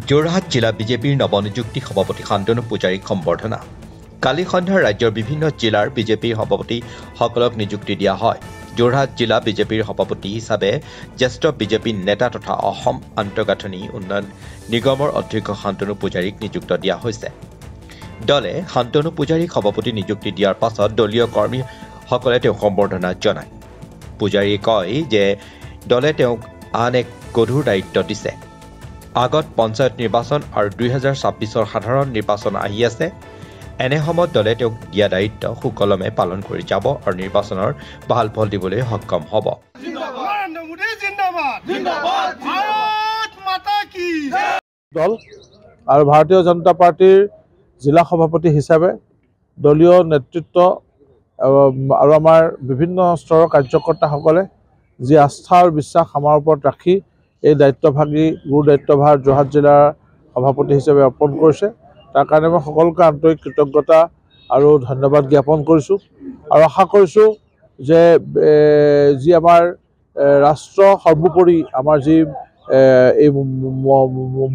যোৰহাট জিলা বিজেপিৰ নৱনিযুক্তি সভাপতি শান্তনু পূজাৰীক সম্বৰ্ধনা। কালি সন্ধ্যাৰ ৰাজ্যৰ বিভিন্ন জিলাৰ বিজেপিৰ সভাপতিসকলক নিযুক্তি দিয়া হয়। যোৰহাট জিলা বিজেপিৰ সভাপতি হিচাপে জ্যেষ্ঠ বিজেপি নেতা তথা অসম আন্তঃগাঁথনি উন্নয়ন নিগমৰ অধ্যক্ষ শান্তনু পূজাৰীক নিযুক্ত দিয়া হৈছে। দলে শান্তনু পূজাৰীক সভাপতি নিযুক্তি দিয়াৰ পাছত দলীয় কৰ্মীসকলে তেওঁক সম্বৰ্ধনা জনায়। পূজাৰীয়ে কয় যে দলে তেওঁক আন এক গধুৰ দায়িত্ব দিছে। আগত পঞ্চায়ত নিৰ্বাচন আৰু 2026 সাধাৰণ নিৰ্বাচন আহি আছে। এনে সময়ত দলে তেওঁক দিয়া দায়িত্ব সুকলমে পালন কৰি যাব আৰু নিৰ্বাচনৰ ভাল ফল দিবলৈ সক্ষম হ'ব। দল আৰু ভাৰতীয় জনতা পাৰ্টিৰ জিলা সভাপতি হিচাপে দলীয় নেতৃত্ব আৰু আমাৰ বিভিন্ন স্তৰৰ কাৰ্যকৰ্তাসকলে যি আস্থা আৰু বিশ্বাস আমাৰ ওপৰত ৰাখি এই দায়িত্বভাগী গুৰু দায়িত্বভাৰ যোৰহাট জিলাৰ সভাপতি হিচাপে অৰ্পণ কৰিছে। তাৰ কাৰণে মই সকলোকে আন্তৰিক কৃতজ্ঞতা আৰু ধন্যবাদ জ্ঞাপন কৰিছোঁ আৰু আশা কৰিছোঁ যে যি আমাৰ ৰাষ্ট্ৰ সৰ্বোপৰি আমাৰ যি এই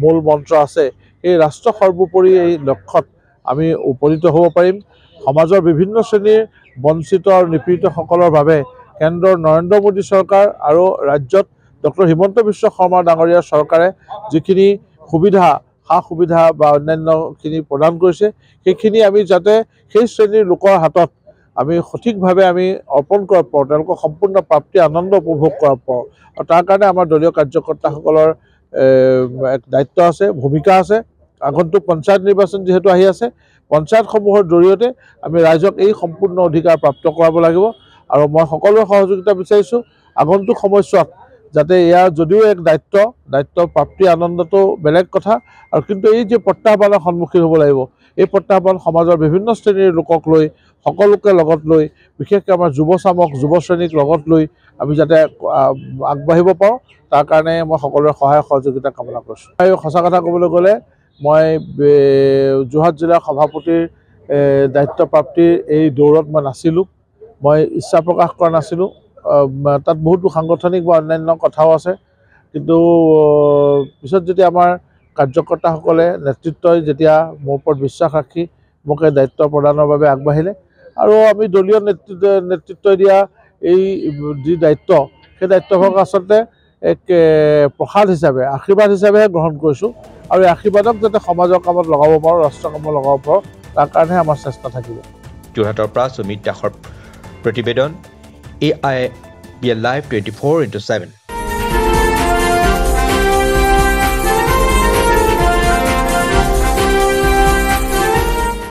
মূল মন্ত্ৰ আছে, এই ৰাষ্ট্ৰ সৰ্বোপৰি এই লক্ষ্যত আমি উপনীত হ'ব পাৰিম। সমাজৰ বিভিন্ন শ্ৰেণীৰ বঞ্চিত আৰু নিপীড়িতসকলৰ বাবে কেন্দ্ৰৰ নৰেন্দ্ৰ মোদী চৰকাৰ আৰু ৰাজ্যত ডক্টৰ হিমন্ত বিশ্ব শৰ্মা ডাঙৰীয়াৰ চৰকাৰে যিখিনি সুবিধা সা সুবিধা বা অন্যান্যখিনি প্ৰদান কৰিছে, সেইখিনি আমি যাতে সেই শ্ৰেণীৰ লোকৰ হাতত আমি সঠিকভাৱে আমি অৰ্পণ কৰাব পাৰোঁ, তেওঁলোকক সম্পূৰ্ণ প্ৰাপ্তি আনন্দ উপভোগ কৰাব পাৰোঁ। আৰু তাৰ কাৰণে আমাৰ দলীয় কাৰ্যকৰ্তাসকলৰ এক দায়িত্ব আছে, ভূমিকা আছে। আগন্তুক পঞ্চায়ত নিৰ্বাচন যিহেতু আহি আছে, পঞ্চায়তসমূহৰ জৰিয়তে আমি ৰাইজক এই সম্পূৰ্ণ অধিকাৰ প্ৰাপ্ত কৰাব লাগিব। আৰু মই সকলোৰে সহযোগিতা বিচাৰিছোঁ আগন্তুক সময়ছোৱাত যাতে ইয়াৰ যদিও এক দায়িত্ব প্ৰাপ্তি আনন্দটো বেলেগ কথা, আৰু কিন্তু এই যে প্ৰত্যাহ্বানৰ সন্মুখীন হ'ব লাগিব, এই প্ৰত্যাহ্বান সমাজৰ বিভিন্ন শ্ৰেণীৰ লোকক লৈ, সকলোকে লগত লৈ, বিশেষকৈ আমাৰ যুৱ শ্ৰেণীক লগত লৈ আমি যাতে আগবাঢ়িব পাৰোঁ, তাৰ কাৰণে মই সকলোৰে সহায় সহযোগিতা কামনা কৰিছোঁ। সঁচা কথা ক'বলৈ গ'লে মই যোৰহাট জিলাৰ সভাপতিৰ দায়িত্ব প্ৰাপ্তিৰ এই দৌৰত মই নাছিলোঁ, মই ইচ্ছা প্ৰকাশ কৰা নাছিলোঁ। তাত বহুতো সাংগঠনিক বা অন্যান্য কথাও আছে, কিন্তু পিছত যেতিয়া আমাৰ কাৰ্যকৰ্তাসকলে নেতৃত্বই যেতিয়া মোৰ ওপৰত বিশ্বাস ৰাখি মোক এই দায়িত্ব প্ৰদানৰ বাবে আগবাঢ়িলে, আৰু আমি দলীয় নেতৃত্বই দিয়া এই যি দায়িত্ব, সেই দায়িত্বভাগ আচলতে এক প্ৰসাদ হিচাপে, আশীৰ্বাদ হিচাপেহে গ্ৰহণ কৰিছোঁ। আৰু এই আশীৰ্বাদক যাতে সমাজৰ কামত লগাব পাৰোঁ, ৰাষ্ট্ৰৰ কামত লগাব পাৰোঁ, তাৰ কাৰণেহে আমাৰ চেষ্টা থাকিব। যোৰহাটৰ পৰা সুমিত দাসৰ প্ৰতিবেদন, AIBL Live 24/7।